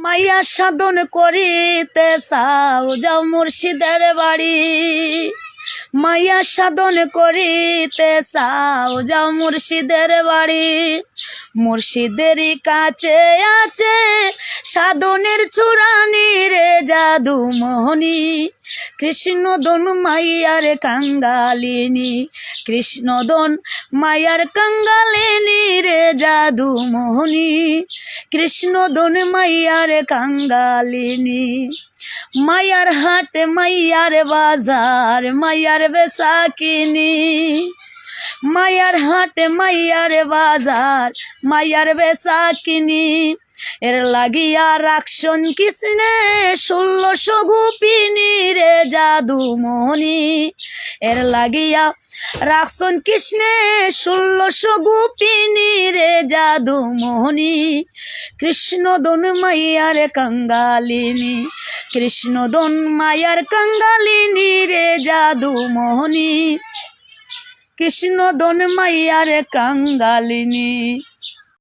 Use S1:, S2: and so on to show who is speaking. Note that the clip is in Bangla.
S1: মাইয়া সাধন করিতে চাও যাও মুর্শিদের বাড়ি, মাইয়া সাধন করিতে চাও যাও মুর্শিদের বাড়ি। মুর্শিদের কাছে আছে সাধনের চূড়ানি রে জাদু মোহনী, কৃষ্ণদন মাইয়ার কাঙ্গালিনী, কৃষ্ণদন মায়ার কাঙ্গালিনী রে জাদু মোহনী, কৃষ্ণদন মাইয়ার কাঙ্গালিনী। মায়ার হাট মাইয়ার বাজার মায়ার বেসাকিনি, মায়ার হাট মাইয়ার বাজার মায়ার বেসাকিনি। এর লাগিয়া রাখছন কৃষ্ণে 1600 গোপিনী রে জাদু মোহনী, এর লাগিয়া রাখছন কৃষ্ণে 1600 গোপিনী রে জাদু মোহনী, কৃষ্ণদন মাইয়ার কাঙ্গালিনী, কৃষ্ণদন মায়ার কাঙ্গালিনী রে জাদু মোহনী, কৃষ্ণদন মাইয়ার কাঙ্গালিনী।